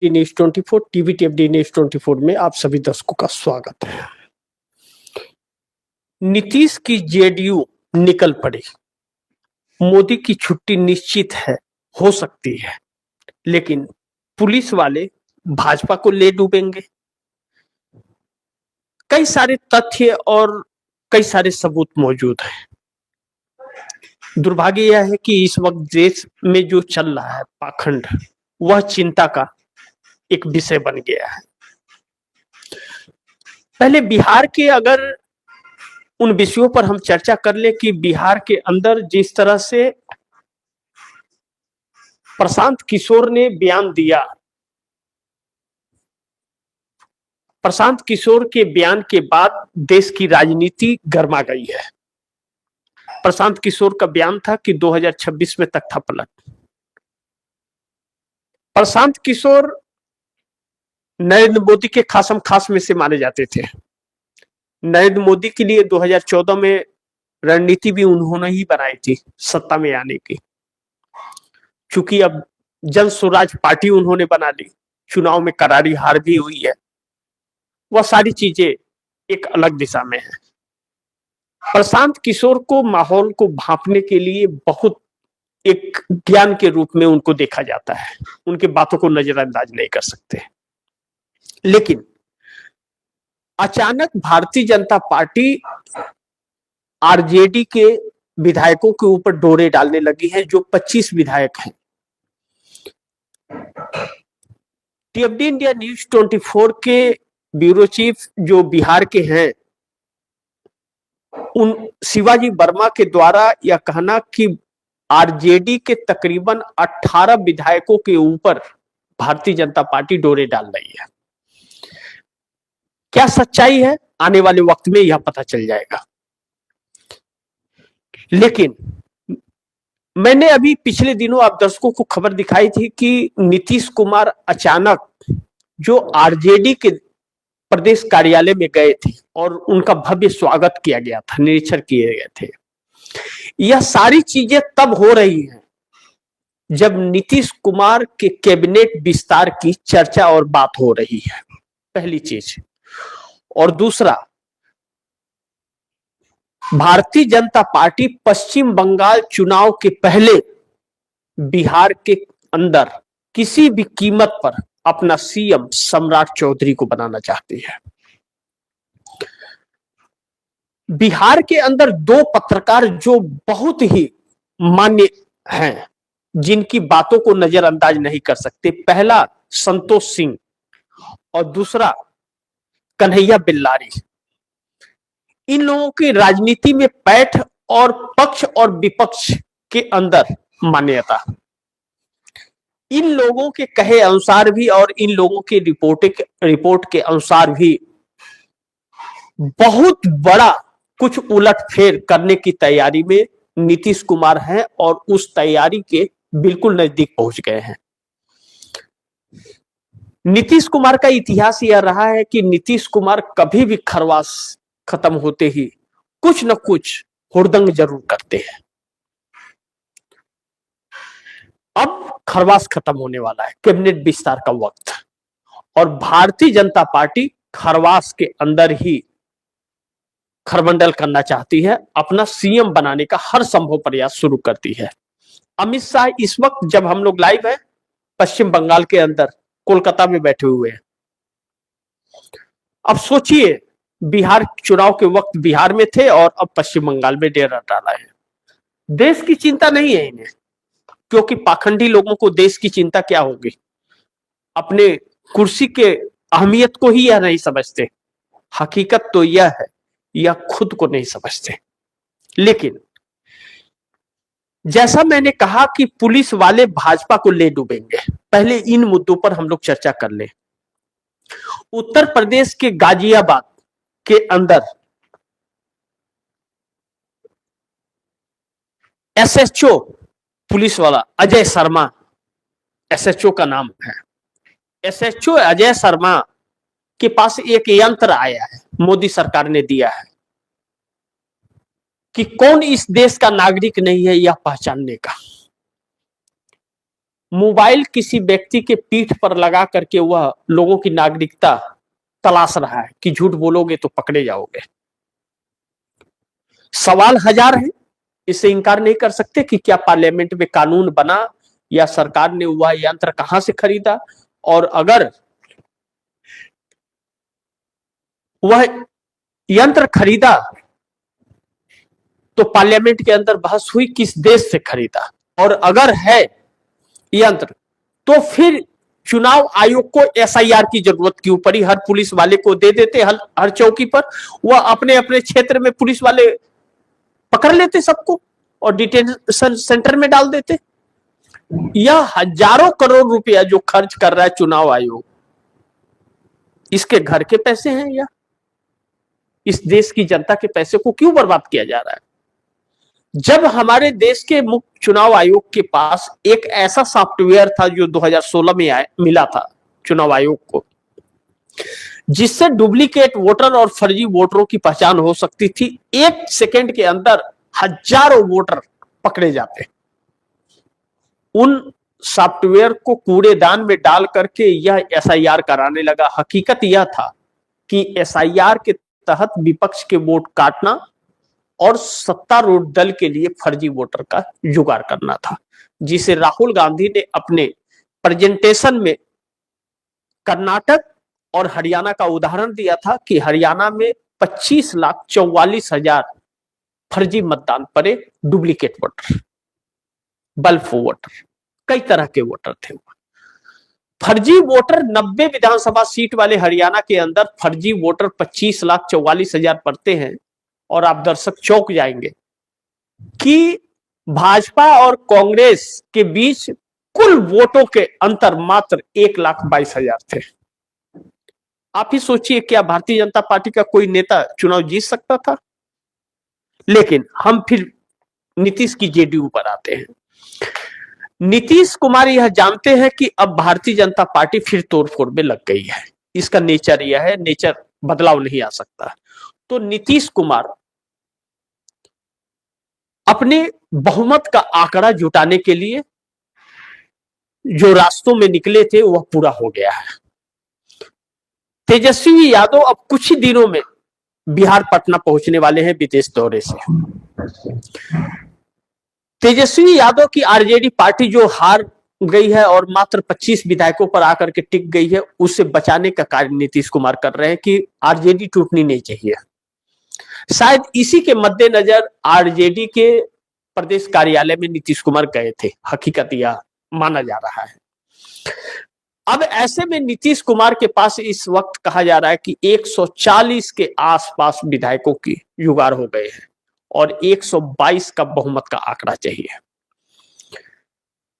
News 24 टीवीटीएफडी news 24 में आप सभी दर्शकों का स्वागत है। नीतीश की जेडीयू निकल पड़ी। मोदी की छुट्टी निश्चित है, हो सकती है, लेकिन पुलिस वाले भाजपा को ले डूबेंगे। कई सारे तथ्य और कई सारे सबूत मौजूद हैं। दुर्भाग्य यह है कि इस वक्त देश में जो चल रहा है पाखंड, वह चिंता का एक विषय बन गया है। पहले बिहार के अगर उन विषयों पर हम चर्चा कर ले कि बिहार के अंदर जिस तरह से प्रशांत किशोर ने बयान दिया, प्रशांत किशोर के बयान के बाद देश की राजनीति गर्मा गई है। प्रशांत किशोर का बयान था कि 2026 में तख्ता पलट। प्रशांत किशोर नरेंद्र मोदी के खासम खास में से माने जाते थे। नरेंद्र मोदी के लिए 2014 में रणनीति भी उन्होंने ही बनाई थी सत्ता में आने की। चूंकि अब जन स्वराज पार्टी उन्होंने बना ली, चुनाव में करारी हार भी हुई है, वह सारी चीजें एक अलग दिशा में है। प्रशांत किशोर को माहौल को भांपने के लिए बहुत एक ज्ञान के रूप में उनको देखा जाता है। उनके बातों को नजरअंदाज नहीं कर सकते। लेकिन अचानक भारतीय जनता पार्टी आरजेडी के विधायकों के ऊपर डोरे डालने लगी है, जो 25 विधायक हैं। टीएफडी इंडिया न्यूज 24 के ब्यूरो चीफ जो बिहार के हैं, उन शिवाजी वर्मा के द्वारा यह कहना कि आरजेडी के तकरीबन 18 विधायकों के ऊपर भारतीय जनता पार्टी डोरे डाल रही है। क्या सच्चाई है, आने वाले वक्त में यह पता चल जाएगा। लेकिन मैंने अभी पिछले दिनों आप दर्शकों को खबर दिखाई थी कि नीतीश कुमार अचानक जो आरजेडी के प्रदेश कार्यालय में गए थे और उनका भव्य स्वागत किया गया था, निरीक्षण किए गए थे। यह सारी चीजें तब हो रही हैं जब नीतीश कुमार के कैबिनेट विस्तार की चर्चा और बात हो रही है, पहली चीज। और दूसरा, भारतीय जनता पार्टी पश्चिम बंगाल चुनाव के पहले बिहार के अंदर किसी भी कीमत पर अपना सीएम सम्राट चौधरी को बनाना चाहती है। बिहार के अंदर दो पत्रकार जो बहुत ही मान्य हैं, जिनकी बातों को नजरअंदाज नहीं कर सकते। पहला संतोष सिंह और दूसरा कन्हैया बिल्लारी। इन लोगों की राजनीति में पैठ और पक्ष और विपक्ष के अंदर मान्यता, इन लोगों के कहे अनुसार भी और इन लोगों के रिपोर्ट के अनुसार भी बहुत बड़ा कुछ उलटफेर करने की तैयारी में नीतीश कुमार हैं और उस तैयारी के बिल्कुल नजदीक पहुंच गए हैं। नीतीश कुमार का इतिहास यह रहा है कि नीतीश कुमार कभी भी खरवास खत्म होते ही कुछ न कुछ हुड़दंग जरूर करते हैं। अब खरवास खत्म होने वाला है, कैबिनेट विस्तार का वक्त, और भारतीय जनता पार्टी खरवास के अंदर ही खरमंडल करना चाहती है, अपना सीएम बनाने का हर संभव प्रयास शुरू करती है। अमित शाह इस वक्त जब हम लोग लाइव हैं पश्चिम बंगाल के अंदर कोलकाता में बैठे हुए हैं। अब सोचिए, बिहार चुनाव के वक्त बिहार में थे और अब पश्चिम बंगाल में डेरा डाला है। देश की चिंता नहीं है इन्हें, क्योंकि पाखंडी लोगों को देश की चिंता क्या होगी। अपने कुर्सी के अहमियत को ही यह नहीं समझते। हकीकत तो यह है, यह खुद को नहीं समझते। लेकिन जैसा मैंने कहा कि पुलिस वाले भाजपा को ले डूबेंगे, पहले इन मुद्दों पर हम लोग चर्चा कर लें। उत्तर प्रदेश के गाजियाबाद के अंदर एसएचओ पुलिस वाला अजय शर्मा, एसएचओ का नाम है, एसएचओ अजय शर्मा के पास एक यंत्र आया है, मोदी सरकार ने दिया है कि कौन इस देश का नागरिक नहीं है यह पहचानने का। मोबाइल किसी व्यक्ति के पीठ पर लगा करके वह लोगों की नागरिकता तलाश रहा है कि झूठ बोलोगे तो पकड़े जाओगे। सवाल हजार है, इससे इनकार नहीं कर सकते कि क्या पार्लियामेंट में कानून बना या सरकार ने वह यंत्र कहां से खरीदा, और अगर वह यंत्र खरीदा तो पार्लियामेंट के अंदर बहस हुई किस देश से खरीदा, और अगर है यंत्र तो फिर चुनाव आयोग को एसआईआर की जरूरत क्यों पड़ी? हर पुलिस वाले को दे देते, हर चौकी पर वह अपने अपने क्षेत्र में पुलिस वाले पकड़ लेते सबको और डिटेंशन सेंटर में डाल देते। यह हजारों करोड़ रुपया जो खर्च कर रहा है चुनाव आयोग, इसके घर के पैसे हैं या इस देश की जनता के पैसे को क्यों बर्बाद किया जा रहा है? जब हमारे देश के मुख्य चुनाव आयोग के पास एक ऐसा सॉफ्टवेयर था जो 2016 में मिला था चुनाव आयोग को, जिससे डुप्लीकेट वोटर और फर्जी वोटरों की पहचान हो सकती थी, 1 सेकंड के अंदर हजारों वोटर पकड़े जाते। उन सॉफ्टवेयर को कूड़ेदान में डाल करके यह एसआईआर कराने लगा। हकीकत यह था कि एसआईआर के तहत विपक्ष के वोट काटना और सत्तारूढ़ दल के लिए फर्जी वोटर का जुगाड़ करना था, जिसे राहुल गांधी ने अपने प्रेजेंटेशन में कर्नाटक और हरियाणा का उदाहरण दिया था कि हरियाणा में 25,44,000 फर्जी मतदान पड़े, डुप्लीकेट वोटर, बल्क वोटर, कई तरह के वोटर थे। फर्जी वोटर 90 विधानसभा सीट वाले हरियाणा के अंदर फर्जी वोटर 25,44,000 पड़ते हैं, और आप दर्शक चौंक जाएंगे कि भाजपा और कांग्रेस के बीच कुल वोटों के अंतर मात्र 1,22,000 थे। आप ही सोचिए, क्या भारतीय जनता पार्टी का कोई नेता चुनाव जीत सकता था? लेकिन हम फिर नीतीश की जेडीयू पर आते हैं। नीतीश कुमार यह जानते हैं कि अब भारतीय जनता पार्टी फिर तोड़फोड़ में लग गई है। इसका नेचर यह है, नेचर बदलाव नहीं आ सकता। तो नीतीश कुमार अपने बहुमत का आंकड़ा जुटाने के लिए जो रास्तों में निकले थे वह पूरा हो गया है। तेजस्वी यादव अब कुछ ही दिनों में बिहार पटना पहुंचने वाले हैं विदेश दौरे से। तेजस्वी यादव की आरजेडी पार्टी जो हार गई है और मात्र 25 विधायकों पर आकर के टिक गई है, उसे बचाने का कार्य नीतीश कुमार कर रहे हैं कि आरजेडी टूटनी नहीं चाहिए। शायद इसी के मद्देनजर आरजेडी के प्रदेश कार्यालय में नीतीश कुमार गए थे, हकीकत यह माना जा रहा है। अब ऐसे में नीतीश कुमार के पास इस वक्त कहा जा रहा है कि 140 के आसपास विधायकों की जुगाड़ हो गए हैं और 122 का बहुमत का आंकड़ा चाहिए।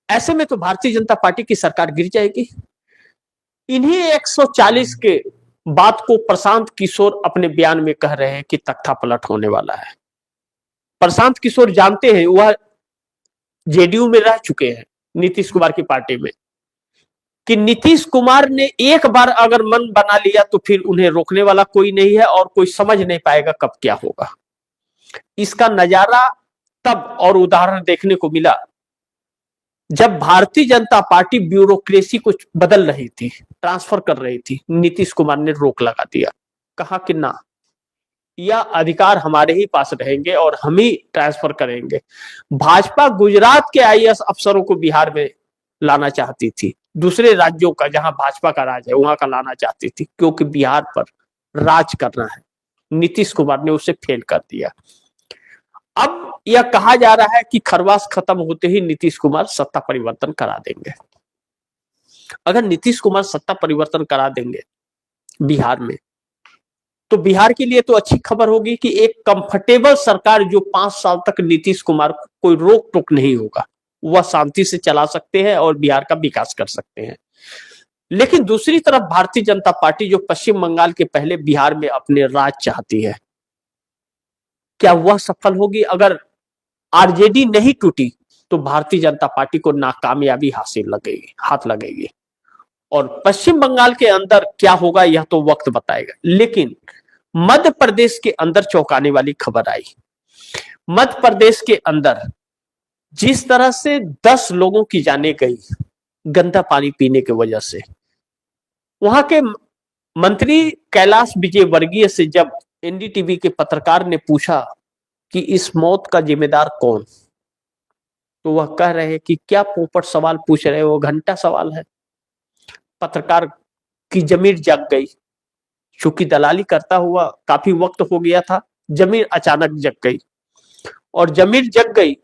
ऐसे में तो भारतीय जनता पार्टी की सरकार गिर जाएगी। इन्हीं 140 के बात को प्रशांत किशोर अपने बयान में कह रहे हैं कि तख्ता पलट होने वाला है। प्रशांत किशोर जानते हैं, वह जेडीयू में रह चुके हैं नीतीश कुमार की पार्टी में, कि नीतीश कुमार ने एक बार अगर मन बना लिया तो फिर उन्हें रोकने वाला कोई नहीं है और कोई समझ नहीं पाएगा कब क्या होगा। इसका नजारा तब और उदाहरण देखने को मिला जब भारतीय जनता पार्टी ब्यूरोक्रेसी कुछ बदल रही थी, ट्रांसफर कर रही थी। नीतीश कुमार ने रोक लगा दिया, कहा कि ना, यह अधिकार हमारे ही पास रहेंगे और हम ही ट्रांसफर करेंगे। भाजपा गुजरात के आईएएस अफसरों को बिहार में लाना चाहती थी, दूसरे राज्यों का जहां भाजपा का राज है वहां का लाना चाहती थी, क्योंकि बिहार पर राज करना है। नीतीश कुमार ने उसे फेल कर दिया। अब यह कहा जा रहा है कि खरवास खत्म होते ही नीतीश कुमार सत्ता परिवर्तन करा देंगे। अगर नीतीश कुमार सत्ता परिवर्तन करा देंगे बिहार में, तो बिहार के लिए तो अच्छी खबर होगी कि एक कंफर्टेबल सरकार जो 5 साल तक नीतीश कुमार को कोई रोक टोक नहीं होगा, वह शांति से चला सकते हैं और बिहार का विकास कर सकते हैं। लेकिन दूसरी तरफ भारतीय जनता पार्टी जो पश्चिम बंगाल के पहले बिहार में अपने राज चाहती है, क्या वह सफल होगी? अगर आरजेडी नहीं टूटी तो भारतीय जनता पार्टी को नाकामयाबी हाथ लगेगी। और पश्चिम बंगाल के अंदर क्या होगा यह तो वक्त बताएगा। लेकिन मध्य प्रदेश के अंदर चौंकाने वाली खबर आई। मध्य प्रदेश के अंदर जिस तरह से 10 लोगों की जानें गई, गंदा पानी पीने की वजह से। वहां के मंत्री कैलाश विजयवर्गीय से जब एनडीटीवी के पत्रकार ने पूछा कि इस मौत का जिम्मेदार कौन, तो वह कह रहे हैं कि क्या पोपट सवाल पूछ रहे हो, घंटा सवाल है। पत्रकार की जमीर जग गई, चूंकि दलाली करता हुआ काफी वक्त हो गया था, जमीर अचानक जग गई। और जमीर जग गई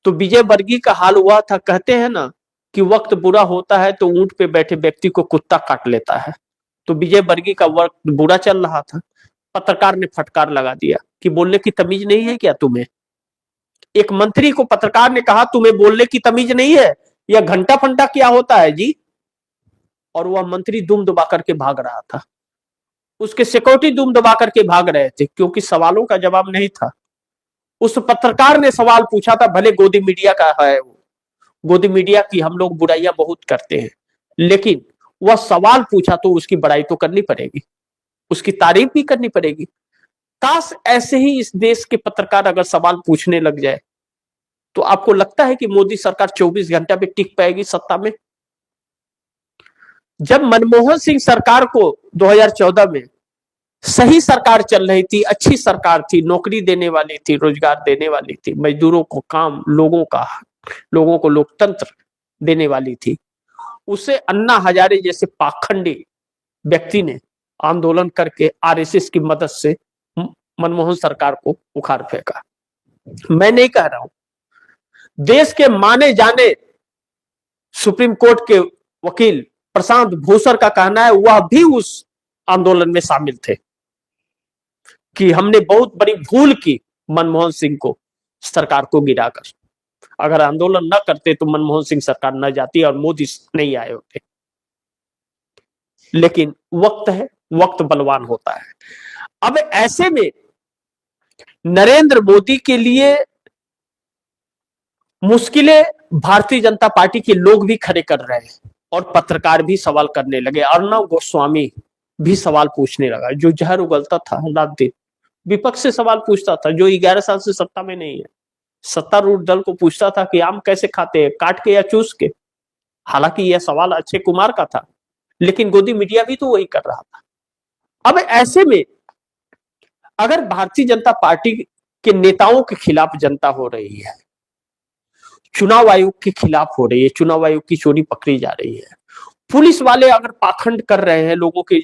तो विजयवर्गीय का हाल हुआ था, कहते हैं ना कि वक्त बुरा होता है तो ऊंट पे बैठे व्यक्ति को कुत्ता काट लेता है। तो विजयवर्गीय का वक्त बुरा चल रहा था। पत्रकार ने फटकार लगा दिया कि बोलने की तमीज नहीं है क्या तुम्हें? एक मंत्री को पत्रकार ने कहा तुम्हें बोलने की तमीज नहीं है, यह घंटा फंटा क्या होता है जी? और वह मंत्री दुम दबा करके भाग रहा था। उसके सिक्योरिटी दुम दबा करके भाग रहे थे क्योंकि सवालों का जवाब नहीं था। उस पत्रकार ने सवाल पूछा था, भले गोदी मीडिया का है वो, गोदी मीडिया की हम लोग बुराइयां बहुत करते हैं, लेकिन वह सवाल पूछा तो उसकी बड़ाई तो करनी पड़ेगी, उसकी तारीफ भी करनी पड़ेगी। काश ऐसे ही इस देश के पत्रकार अगर सवाल पूछने लग जाए तो आपको लगता है कि मोदी सरकार 24 घंटा में टिक पाएगी सत्ता में? जब मनमोहन सिंह सरकार को 2014 में सही सरकार चल रही थी, अच्छी सरकार थी, नौकरी देने वाली थी, रोजगार देने वाली थी, मजदूरों को काम, लोगों को लोकतंत्र देने वाली थी, उसे अन्ना हजारे जैसे पाखंडी व्यक्ति ने आंदोलन करके आरएसएस की मदद से मनमोहन सरकार को उखाड़ फेंका। मैं नहीं कह रहा हूं, देश के माने जाने सुप्रीम कोर्ट के वकील प्रशांत भूषण का कहना है वह भी उस आंदोलन में शामिल थे कि हमने बहुत बड़ी भूल की मनमोहन सिंह को सरकार को गिराकर। अगर आंदोलन न करते तो मनमोहन सिंह सरकार न जाती और मोदी नहीं आए होते। लेकिन वक्त है, वक्त बलवान होता है। अब ऐसे में नरेंद्र मोदी के लिए मुश्किलें भारतीय जनता पार्टी के लोग भी खड़े कर रहे हैं और पत्रकार भी सवाल करने लगे। अर्णव गोस्वामी भी सवाल पूछने लगा, जो जहर उगलता था रात दिन, विपक्ष से सवाल पूछता था, जो 11 साल से सत्ता में नहीं है, सत्तारूढ़ दल को पूछता था कि आम कैसे खाते हैं, काट के या चूस के। हालांकि यह सवाल अक्षय कुमार का था, लेकिन गोदी मीडिया भी तो वही कर रहा था। अब ऐसे में अगर भारतीय जनता पार्टी के नेताओं के खिलाफ जनता हो रही है, चुनाव आयोग के खिलाफ हो रही है, चुनाव आयोग की चोरी पकड़ी जा रही है, पुलिस वाले अगर पाखंड कर रहे हैं, लोगों के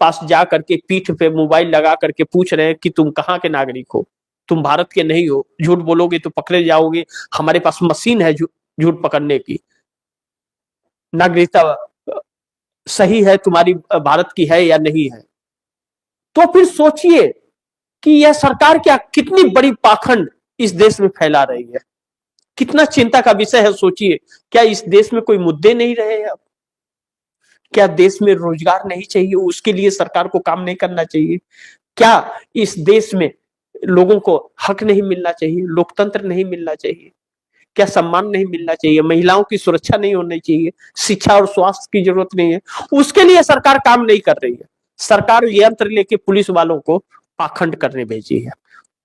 पास जा करके पीठ पे मोबाइल लगा करके पूछ रहे हैं कि तुम कहाँ के नागरिक हो, तुम भारत के नहीं हो, झूठ बोलोगे तो पकड़े जाओगे, हमारे पास मशीन है झूठ पकड़ने की, नागरिकता सही है तुम्हारी, भारत की है या नहीं है। तो फिर सोचिए कि यह सरकार क्या कितनी बड़ी पाखंड इस देश में फैला रही है, कितना चिंता का विषय है। सोचिए, क्या इस देश में कोई मुद्दे नहीं रहे अब? क्या देश में रोजगार नहीं चाहिए, उसके लिए सरकार को काम नहीं करना चाहिए? क्या इस देश में लोगों को हक नहीं मिलना चाहिए, लोकतंत्र नहीं मिलना चाहिए? क्या सम्मान नहीं मिलना चाहिए, महिलाओं की सुरक्षा नहीं होनी चाहिए, शिक्षा और स्वास्थ्य की जरूरत नहीं है? उसके लिए सरकार काम नहीं कर रही है। सरकार यंत्र लेके पुलिस वालों को पाखंड करने भेजी है।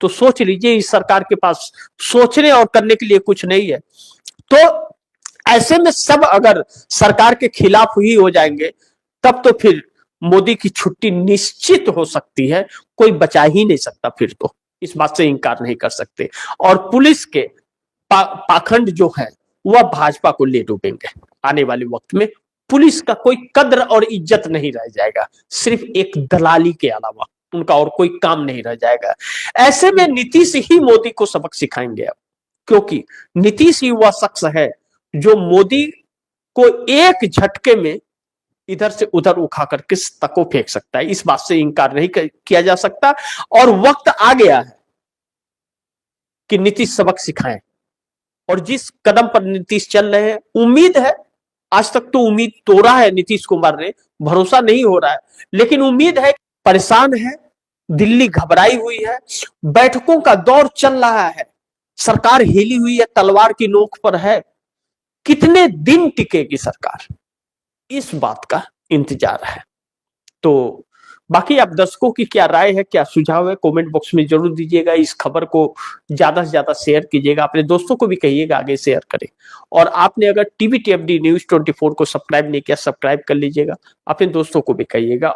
तो सोच लीजिए, इस सरकार के पास सोचने और करने के लिए कुछ नहीं है। तो ऐसे में सब अगर सरकार के खिलाफ ही हो जाएंगे, तब तो फिर मोदी की छुट्टी निश्चित हो सकती है, कोई बचा ही नहीं सकता। फिर तो इस बात से इनकार नहीं कर सकते। और पुलिस के पाखंड जो है वह भाजपा को ले डूबेंगे। आने वाले वक्त में पुलिस का कोई कद्र और इज्जत नहीं रह जाएगा, सिर्फ एक दलाली के अलावा उनका और कोई काम नहीं रह जाएगा। ऐसे में नीतीश ही मोदी को सबक सिखाएंगे अब, क्योंकि नीतीश ही वह शख्स है जो मोदी को एक झटके में इधर से उधर उठा करके तको फेंक सकता है। इस बात से इनकार नहीं किया जा सकता। और वक्त आ गया है कि नीतीश सबक सिखाएं। और जिस कदम पर नीतीश चल रहे हैं, उम्मीद है, आज तक तो उम्मीद तोड़ा है नीतीश कुमार ने, भरोसा नहीं हो रहा है, लेकिन उम्मीद है। परेशान है, दिल्ली घबराई हुई है, बैठकों का दौर चल रहा है, सरकार हिली हुई है, तलवार की नोक पर है। कितने दिन टिकेगी सरकार, इस बात का इंतजार है। तो बाकी आप दर्शकों की क्या राय है, क्या सुझाव है, कमेंट बॉक्स में जरूर दीजिएगा। इस खबर को ज्यादा से ज्यादा शेयर कीजिएगा, अपने दोस्तों को भी कहिएगा आगे शेयर करें। और आपने अगर टीवी TFD News 24 को सब्सक्राइब नहीं किया, सब्सक्राइब कर लीजिएगा, अपने दोस्तों को भी कहिएगा।